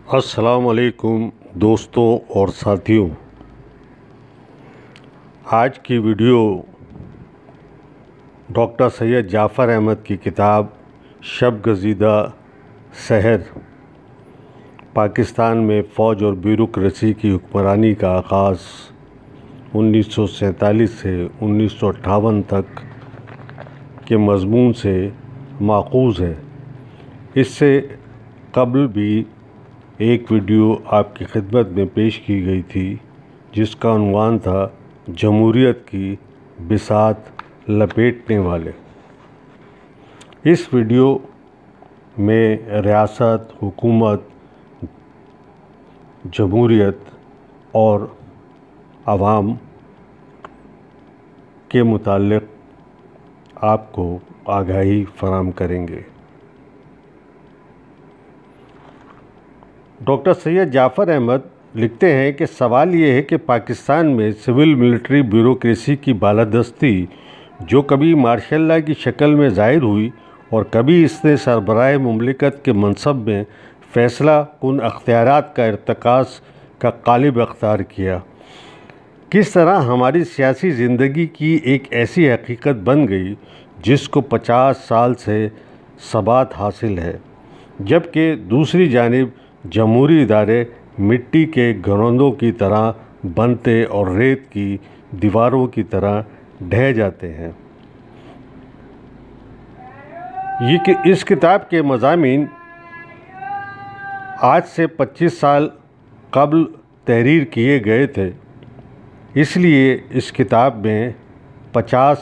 السلام علیکم دوستوں اور ساتھیوں، آج کی ویڈیو ڈاکٹر سید جعفر احمد کی کتاب شب گزیدہ سحر، پاکستان میں فوج اور بیوروکریسی کی حکمرانی کا آغاز 1947 سے 1958 تک کے مضمون سے ماخوذ ہے۔ اس سے قبل بھی ایک ویڈیو آپ کی خدمت میں پیش کی گئی تھی جس کا عنوان تھا جمہوریت کی بساط لپیٹنے والے۔ اس ویڈیو میں ریاست، حکومت، جمہوریت اور عوام کے متعلق آپ کو آگاہی فراہم کریں گے۔ ڈاکٹر سید جعفر احمد لکھتے ہیں کہ سوال یہ ہے کہ پاکستان میں سول ملٹری بیوروکریسی کی بالادستی جو کبھی مارشل لاء کی شکل میں ظاہر ہوئی اور کبھی اس نے سربراہ مملکت کے منصب میں فیصلہ کن اختیارات کا ارتکاز کا قالب اختیار کیا، کس طرح ہماری سیاسی زندگی کی ایک ایسی حقیقت بن گئی جس کو 50 سال سے ثبات حاصل ہے، جبکہ دوسری جانب جمہوری ادارے مٹی کے گھروندوں کی طرح بنتے اور ریت کی دیواروں کی طرح ڈھہ جاتے ہیں۔ اس کتاب کے مضامین آج سے 25 سال قبل تحریر کیے گئے تھے، اس لیے اس کتاب میں 50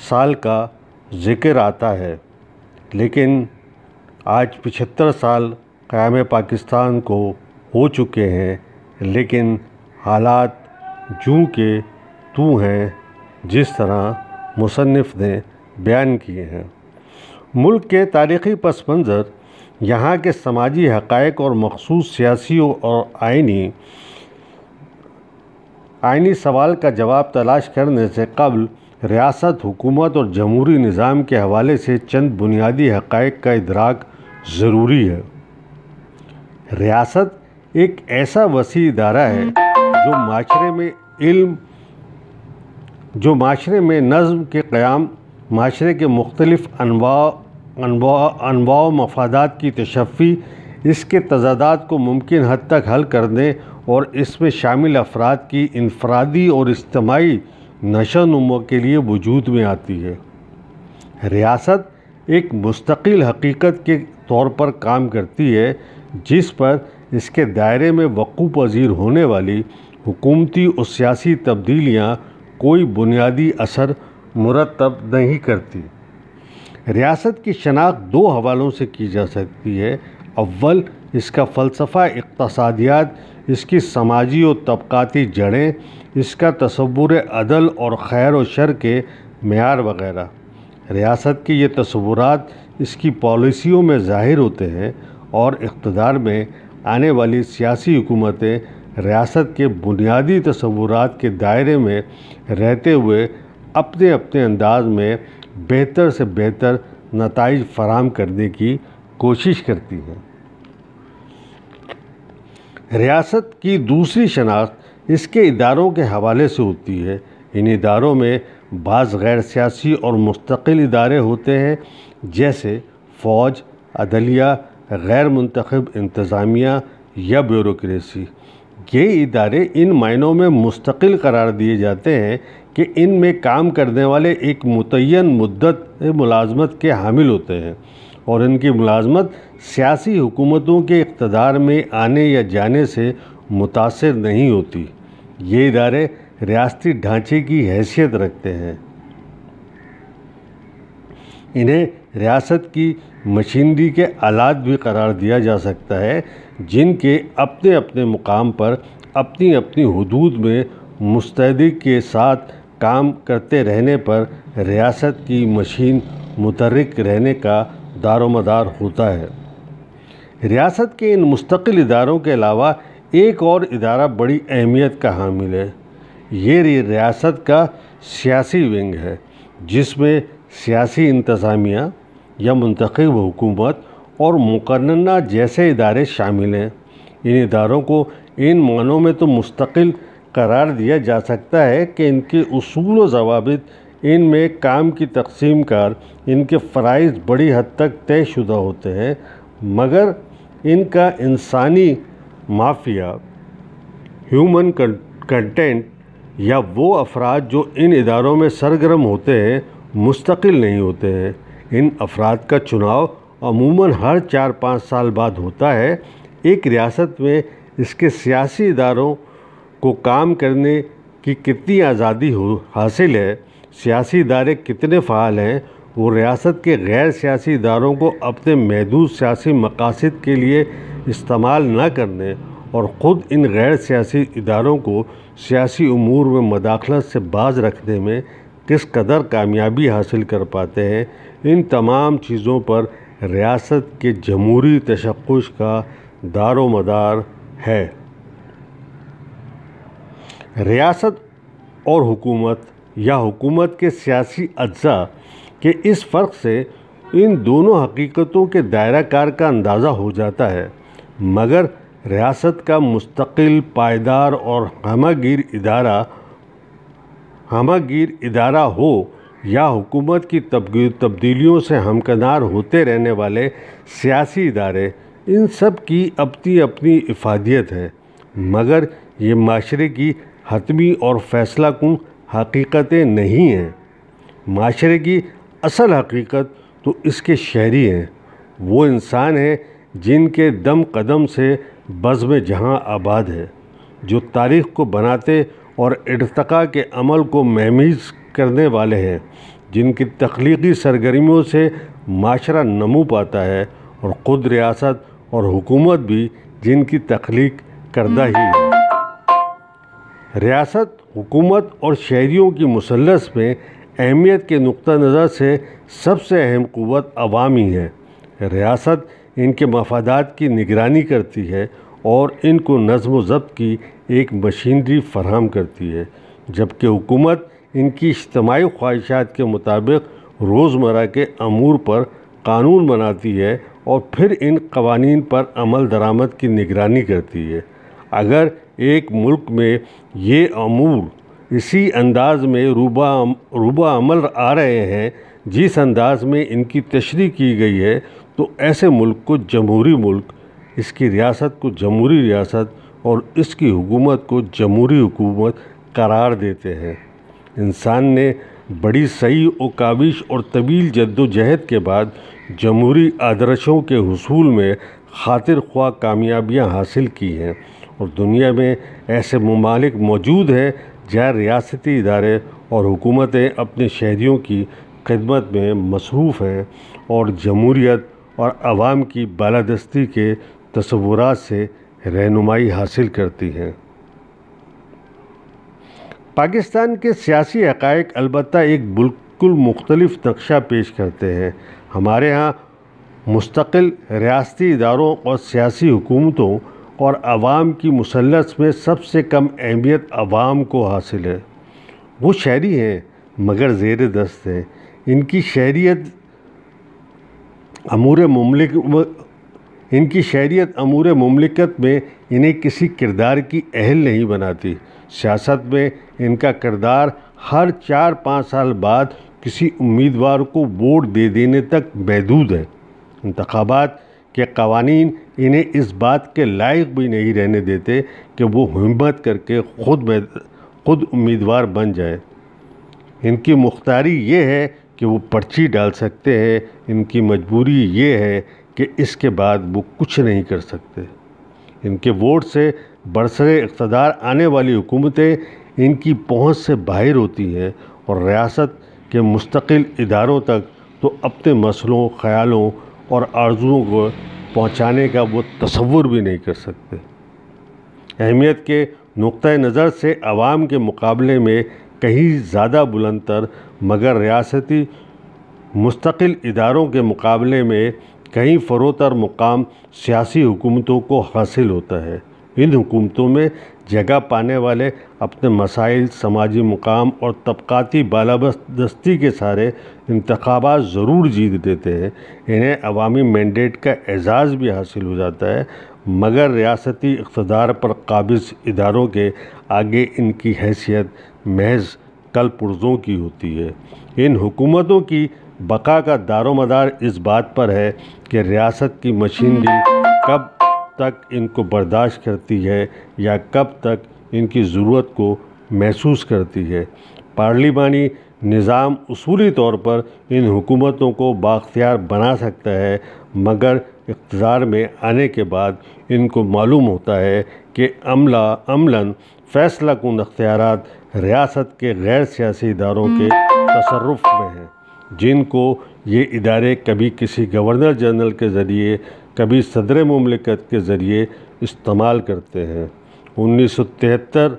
سال کا ذکر آتا ہے، لیکن آج 75 سال قیام پاکستان کو ہو چکے ہیں، لیکن حالات جوں کے توں ہیں جس طرح مصنف نے بیان کیے ہیں۔ ملک کے تاریخی پس منظر، یہاں کے سماجی حقائق اور مخصوص سیاسی اور آئینی سوال کا جواب تلاش کرنے سے قبل ریاست، حکومت اور جمہوری نظام کے حوالے سے چند بنیادی حقائق کا ادراک ضروری ہے۔ ریاست ایک ایسا وسیع ادارہ ہے جو معاشرے میں نظم کے قیام، معاشرے کے مختلف انواع و مفادات کی تشفی، اس کے تضادات کو ممکن حد تک حل کرنے اور اس میں شامل افراد کی انفرادی اور اجتماعی نشو و نما کے لیے وجود میں آتی ہے۔ ریاست ایک مستقل حقیقت کے طور پر کام کرتی ہے جس پر اس کے دائرے میں وقوع پذیر ہونے والی حکومتی اور سیاسی تبدیلیاں کوئی بنیادی اثر مرتب نہیں کرتی۔ ریاست کی شناخت دو حوالوں سے کی جا سکتی ہے۔ اول، اس کا فلسفہ اقتصادیات، اس کی سماجی و طبقاتی جڑیں، اس کا تصور عدل اور خیر و شر کے معیار وغیرہ۔ ریاست کے یہ تصورات اس کی پالیسیوں میں ظاہر ہوتے ہیں اور اقتدار میں آنے والی سیاسی حکومتیں ریاست کے بنیادی تصورات کے دائرے میں رہتے ہوئے اپنے انداز میں بہتر سے بہتر نتائج فراہم کرنے کی کوشش کرتی ہیں۔ ریاست کی دوسری شناخت اس کے اداروں کے حوالے سے ہوتی ہے۔ ان اداروں میں بعض غیر سیاسی اور مستقل ادارے ہوتے ہیں، جیسے فوج، عدلیہ، غیر منتخب انتظامیہ یا بیوروکریسی۔ یہ ادارے ان معنوں میں مستقل قرار دیے جاتے ہیں کہ ان میں کام کرنے والے ایک متعین مدت ملازمت کے حامل ہوتے ہیں اور ان کی ملازمت سیاسی حکومتوں کے اقتدار میں آنے یا جانے سے متاثر نہیں ہوتی۔ یہ ادارے ریاستی ڈھانچے کی حیثیت رکھتے ہیں۔ انہیں ریاست کی مشینری کے آلات بھی قرار دیا جا سکتا ہے، جن کے اپنے مقام پر اپنی حدود میں مستعدی کے ساتھ کام کرتے رہنے پر ریاست کی مشین متحرک رہنے کا دار و مدار ہوتا ہے۔ ریاست کے ان مستقل اداروں کے علاوہ ایک اور ادارہ بڑی اہمیت کا حامل ہے۔ یہ ریاست کا سیاسی ونگ ہے، جس میں سیاسی انتظامیہ یا منتخب حکومت اور مقننہ جیسے ادارے شامل ہیں۔ ان اداروں کو ان معنوں میں تو مستقل قرار دیا جا سکتا ہے کہ ان کے اصول و ضوابط، ان میں کام کی تقسیم کار، ان کے فرائض بڑی حد تک طے شدہ ہوتے ہیں، مگر ان کا انسانی مافیا، ہیومن کنٹینٹ یا وہ افراد جو ان اداروں میں سرگرم ہوتے ہیں مستقل نہیں ہوتے ہیں۔ ان افراد کا چناؤ عموماً ہر 4-5 سال بعد ہوتا ہے۔ ایک ریاست میں اس کے سیاسی اداروں کو کام کرنے کی کتنی آزادی حاصل ہے، سیاسی ادارے کتنے فعال ہیں، وہ ریاست کے غیر سیاسی اداروں کو اپنے محدود سیاسی مقاصد کے لیے استعمال نہ کرنے اور خود ان غیر سیاسی اداروں کو سیاسی امور میں مداخلت سے باز رکھنے میں کس قدر کامیابی حاصل کر پاتے ہیں، ان تمام چیزوں پر ریاست کے جمہوری تشخص کا دار و مدار ہے۔ ریاست اور حکومت یا حکومت کے سیاسی اجزاء کے اس فرق سے ان دونوں حقیقتوں کے دائرہ کار کا اندازہ ہو جاتا ہے، مگر ریاست کا مستقل، پائیدار اور ہمہ گیر ادارہ ہو یا حکومت کی تبدیلیوں سے ہمکنار ہوتے رہنے والے سیاسی ادارے، ان سب کی اپنی اپنی افادیت ہے، مگر یہ معاشرے کی حتمی اور فیصلہ کن حقیقتیں نہیں ہیں۔ معاشرے کی اصل حقیقت تو اس کے شہری ہیں، وہ انسان ہیں جن کے دم قدم سے بزم جہاں آباد ہے، جو تاریخ کو بناتے اور ارتقاء کے عمل کو مہمیز کرنے والے ہیں، جن کی تخلیقی سرگرمیوں سے معاشرہ نمو پاتا ہے، اور خود ریاست اور حکومت بھی جن کی تخلیق کردہ ہی ہے۔ ریاست، حکومت اور شہریوں کی مثلث میں اہمیت کے نقطہ نظر سے سب سے اہم قوت عوام ہی ہے۔ ریاست ان کے مفادات کی نگرانی کرتی ہے اور ان کو نظم و ضبط کی ایک مشینری فراہم کرتی ہے، جبکہ حکومت ان کی اجتماعی خواہشات کے مطابق روزمرہ کے امور پر قانون بناتی ہے اور پھر ان قوانین پر عمل درآمد کی نگرانی کرتی ہے۔ اگر ایک ملک میں یہ امور اسی انداز میں روبہ عمل آ رہے ہیں جس انداز میں ان کی تشریح کی گئی ہے، تو ایسے ملک کو جمہوری ملک، اس کی ریاست کو جمہوری ریاست اور اس کی حکومت کو جمہوری حکومت قرار دیتے ہیں۔ انسان نے بڑی سعی و کاوش اور طویل جد و جہد کے بعد جمہوری آدرشوں کے حصول میں خاطر خواہ کامیابیاں حاصل کی ہیں، اور دنیا میں ایسے ممالک موجود ہیں جہاں ریاستی ادارے اور حکومتیں اپنے شہریوں کی خدمت میں مصروف ہیں اور جمہوریت اور عوام کی بالادستی کے تصورات سے رہنمائی حاصل کرتی ہیں۔ پاکستان کے سیاسی حقائق البتہ ایک بالکل مختلف نقشہ پیش کرتے ہیں۔ ہمارے ہاں مستقل ریاستی اداروں اور سیاسی حکومتوں اور عوام کی مثلث میں سب سے کم اہمیت عوام کو حاصل ہے۔ وہ شہری ہیں مگر زیر دست ہیں۔ ان کی شہریت امور مملکت میں انہیں کسی کردار کی اہل نہیں بناتی۔ سیاست میں ان کا کردار ہر 4-5 سال بعد کسی امیدوار کو ووٹ دے دینے تک محدود ہے۔ انتخابات کے قوانین انہیں اس بات کے لائق بھی نہیں رہنے دیتے کہ وہ ہمت کر کے خود امیدوار بن جائے۔ ان کی مختاری یہ ہے کہ وہ پرچی ڈال سکتے ہیں، ان کی مجبوری یہ ہے کہ اس کے بعد وہ کچھ نہیں کر سکتے۔ ان کے ووٹ سے برسر اقتدار آنے والی حکومتیں ان کی پہنچ سے باہر ہوتی ہیں، اور ریاست کے مستقل اداروں تک تو اپنے مسئلوں، خیالوں اور آرزوؤں کو پہنچانے کا وہ تصور بھی نہیں کر سکتے۔ اہمیت کے نقطۂ نظر سے عوام کے مقابلے میں کہیں زیادہ بلند تر، مگر ریاستی مستقل اداروں کے مقابلے میں کہیں فروتر مقام سیاسی حکومتوں کو حاصل ہوتا ہے۔ ان حکومتوں میں جگہ پانے والے اپنے مسائل، سماجی مقام اور طبقاتی بالادستی کے سارے انتخابات ضرور جیت دیتے ہیں، انہیں عوامی مینڈیٹ کا اعزاز بھی حاصل ہو جاتا ہے، مگر ریاستی اقتدار پر قابض اداروں کے آگے ان کی حیثیت محض کل پرزوں کی ہوتی ہے۔ ان حکومتوں کی بقا کا دار و مدار اس بات پر ہے کہ ریاست کی مشینری کب تک ان کو برداشت کرتی ہے یا کب تک ان کی ضرورت کو محسوس کرتی ہے۔ پارلیمانی نظام اصولی طور پر ان حکومتوں کو بااختیار بنا سکتا ہے، مگر اقتدار میں آنے کے بعد ان کو معلوم ہوتا ہے کہ عملاً فیصلہ کن اختیارات ریاست کے غیر سیاسی اداروں کے تصرف میں ہیں، جن کو یہ ادارے کبھی کسی گورنر جنرل کے ذریعے، کبھی صدر مملکت کے ذریعے استعمال کرتے ہیں۔ 1973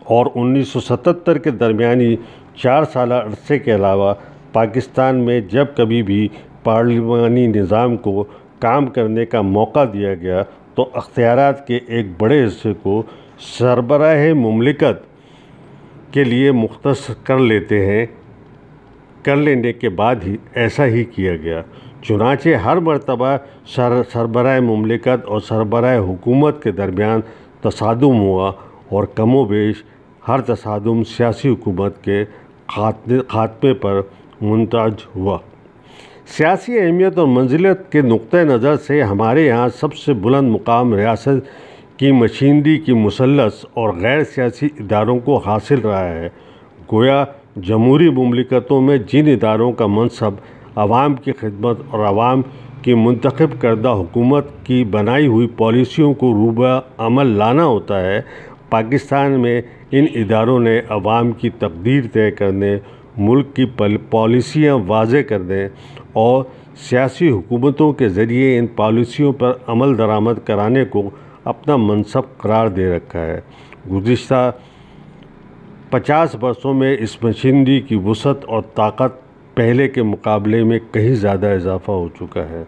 اور 1977 کے درمیانی 4 سالہ عرصے کے علاوہ پاکستان میں جب کبھی بھی پارلیمانی نظام کو کام کرنے کا موقع دیا گیا تو اختیارات کے ایک بڑے حصے کو سربراہ مملکت کے لیے مختص کر لینے کے بعد ہی ایسا ہی کیا گیا۔ چنانچہ ہر مرتبہ سربراہ مملکت اور سربراہ حکومت کے درمیان تصادم ہوا اور کم و بیش ہر تصادم سیاسی حکومت کے خاتمے پر منتج ہوا۔ سیاسی اہمیت اور منزلت کے نقطۂ نظر سے ہمارے یہاں سب سے بلند مقام ریاست کی مشینری کی مثلث اور غیر سیاسی اداروں کو حاصل رہا ہے۔ گویا جمہوری مملکتوں میں جن اداروں کا منصب عوام کی خدمت اور عوام کی منتخب کردہ حکومت کی بنائی ہوئی پالیسیوں کو روبہ عمل لانا ہوتا ہے، پاکستان میں ان اداروں نے عوام کی تقدیر طے کرنے، ملک کی پالیسیاں واضح کرنے اور سیاسی حکومتوں کے ذریعے ان پالیسیوں پر عمل درآمد کرانے کو اپنا منصب قرار دے رکھا ہے۔ گزشتہ 50 برسوں میں اس مشینری کی وسعت اور طاقت پہلے کے مقابلے میں کہیں زیادہ اضافہ ہو چکا ہے۔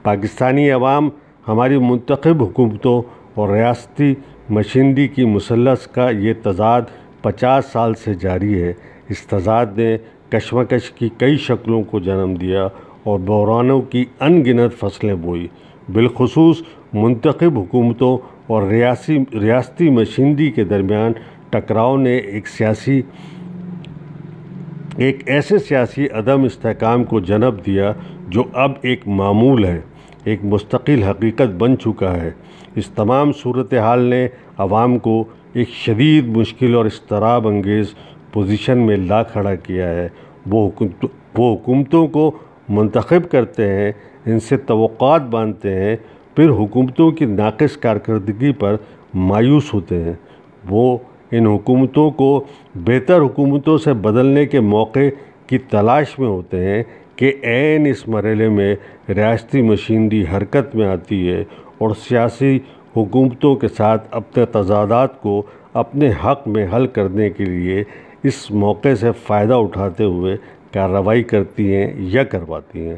پاکستانی عوام ہماری منتخب حکومتوں اور ریاستی مشینری کی مثلث کا یہ تضاد 50 سال سے جاری ہے۔ اس تضاد نے کشمکش کی کئی شکلوں کو جنم دیا اور بحرانوں کی ان گنت فصلیں بوئی۔ بالخصوص منتخب حکومتوں اور ریاستی مشینری کے درمیان ٹکراؤ نے ایک ایسے سیاسی عدم استحکام کو جنم دیا جو اب ایک معمول ہے، ایک مستقل حقیقت بن چکا ہے۔ اس تمام صورتحال نے عوام کو ایک شدید مشکل اور اضطراب انگیز پوزیشن میں لا کھڑا کیا ہے۔ وہ حکومتوں کو منتخب کرتے ہیں، ان سے توقعات باندھتے ہیں، پھر حکومتوں کی ناقص کارکردگی پر مایوس ہوتے ہیں۔ وہ ان حکومتوں کو بہتر حکومتوں سے بدلنے کے موقع کی تلاش میں ہوتے ہیں کہ عین اس مرحلے میں ریاستی مشینری حرکت میں آتی ہے اور سیاسی حکومتوں کے ساتھ اپنے تضادات کو اپنے حق میں حل کرنے کے لیے اس موقع سے فائدہ اٹھاتے ہوئے کارروائی کرتی ہیں یا کرواتی ہیں۔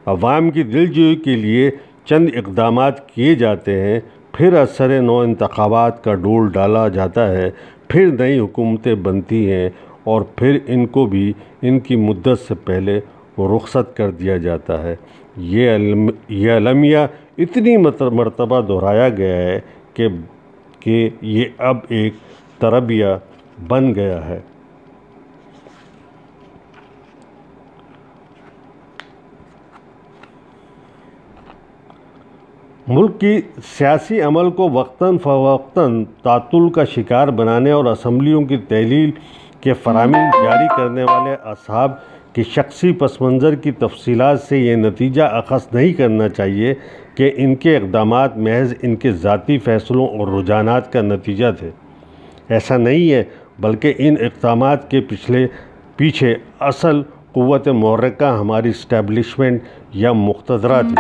عوام کی دلجوئی کے لیے چند اقدامات کیے جاتے ہیں، پھر اثر نو انتخابات کا ڈول ڈالا جاتا ہے، پھر نئی حکومتیں بنتی ہیں اور پھر ان کو بھی ان کی مدت سے پہلے رخصت کر دیا جاتا ہے۔ یہ المیہ اتنی مرتبہ دہرایا گیا ہے کہ یہ اب ایک تربیہ بن گیا ہے۔ ملک کی سیاسی عمل کو وقتاً فوقتاً تعطل کا شکار بنانے اور اسمبلیوں کی تحلیل کے فراہمی جاری کرنے والے اصحاب کی شخصی پس منظر کی تفصیلات سے یہ نتیجہ اخذ نہیں کرنا چاہیے کہ ان کے اقدامات محض ان کے ذاتی فیصلوں اور رجحانات کا نتیجہ تھے۔ ایسا نہیں ہے، بلکہ ان اقدامات کے پیچھے اصل قوت محرکہ ہماری اسٹیبلشمنٹ یا مقتدرہ تھی،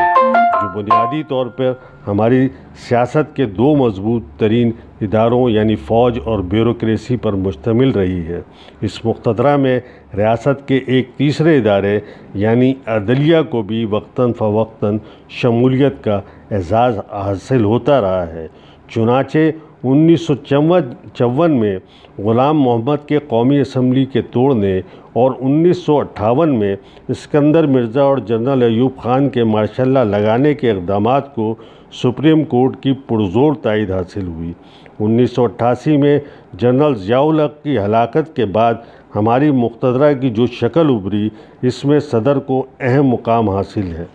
جو بنیادی طور پر ہماری سیاست کے دو مضبوط ترین اداروں یعنی فوج اور بیوروکریسی پر مشتمل رہی ہے۔ اس مقتدرہ میں ریاست کے ایک تیسرے ادارے یعنی عدلیہ کو بھی وقتاً فوقتاً شمولیت کا اعزاز حاصل ہوتا رہا ہے۔ چنانچہ 1954 میں غلام محمد کے قومی اسمبلی کے توڑنے اور 1958 میں اسکندر مرزا اور جنرل ایوب خان کے ماشاء اللہ لگانے کے اقدامات کو سپریم کورٹ کی پرزور تائید حاصل ہوئی۔ 1988 میں جنرل ضیاء الحق کی ہلاکت کے بعد ہماری مقتدرہ کی جو شکل ابھری، اس میں صدر کو اہم مقام حاصل ہے۔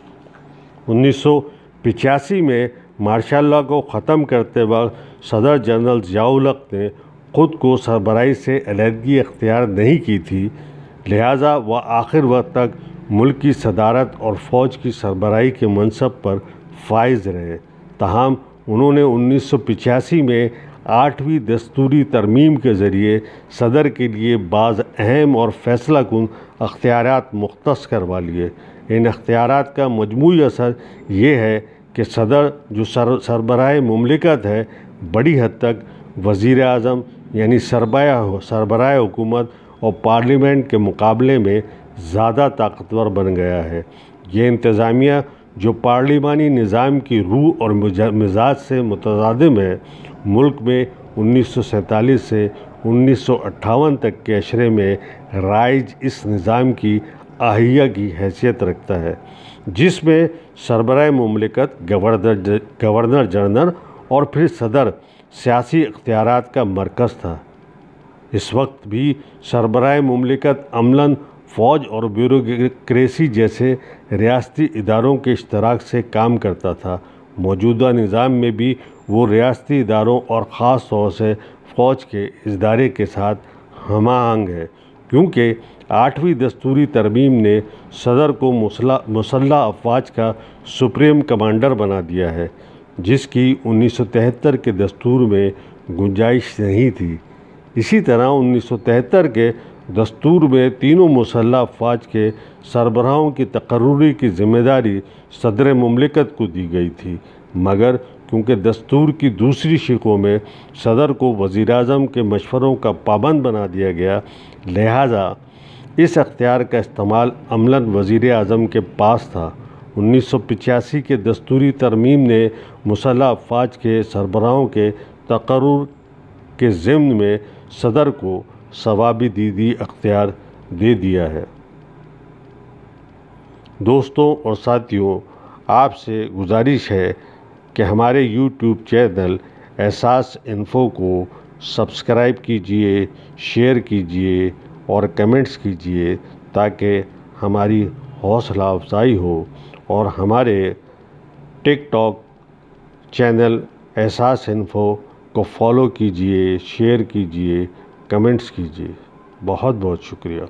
1985 میں مارشل لاء کو ختم کرتے وقت صدر جنرل ضیاء الحق نے خود کو سربراہی سے علیحدگی اختیار نہیں کی تھی، لہٰذا وہ آخر وقت تک ملک کی صدارت اور فوج کی سربراہی کے منصب پر فائز رہے۔ تاہم انہوں نے 1985 میں 8ویں دستوری ترمیم کے ذریعے صدر کے لیے بعض اہم اور فیصلہ کن اختیارات مختص کروا لیے۔ ان اختیارات کا مجموعی اثر یہ ہے کہ صدر جو سربراہ مملکت ہے، بڑی حد تک وزیر اعظم یعنی سربراہ حکومت اور پارلیمنٹ کے مقابلے میں زیادہ طاقتور بن گیا ہے۔ یہ انتظامیہ جو پارلیمانی نظام کی روح اور مزاج سے متصادم ہے، ملک میں 1947 سے 1958 تک کے عشرے میں رائج اس نظام کی اہلیہ کی حیثیت رکھتا ہے، جس میں سربراہ مملکت، گورنر جنرل اور پھر صدر سیاسی اختیارات کا مرکز تھا۔ اس وقت بھی سربراہ مملکت عملاً فوج اور بیوروکریسی جیسے ریاستی اداروں کے اشتراک سے کام کرتا تھا۔ موجودہ نظام میں بھی وہ ریاستی اداروں اور خاص طور سے فوج کے اس ادارے کے ساتھ ہم آہنگ ہے، کیونکہ 8ویں دستوری ترمیم نے صدر کو مسلح افواج کا سپریم کمانڈر بنا دیا ہے، جس کی 1973 کے دستور میں گنجائش نہیں تھی۔ اسی طرح 1973 کے دستور میں تینوں مسلح افواج کے سربراہوں کی تقرری کی ذمہ داری صدر مملکت کو دی گئی تھی، مگر کیونکہ دستور کی دوسری شقوں میں صدر کو وزیر اعظم کے مشوروں کا پابند بنا دیا گیا، لہٰذا اس اختیار کا استعمال عملاً وزیر اعظم کے پاس تھا۔ 1985 کے دستوری ترمیم نے مسلح افواج کے سربراہوں کے تقرر کے ضمن میں صدر کو ثوابدیدی اختیار دے دیا ہے۔ دوستوں اور ساتھیوں، آپ سے گزارش ہے کہ ہمارے یوٹیوب چینل احساس انفو کو سبسکرائب کیجئے، شیئر کیجئے اور کمنٹس کیجئے تاکہ ہماری حوصلہ افزائی ہو، اور ہمارے ٹک ٹاک چینل احساس انفو کو فالو کیجئے، شیئر کیجئے، کمنٹس کیجئے۔ بہت بہت شکریہ۔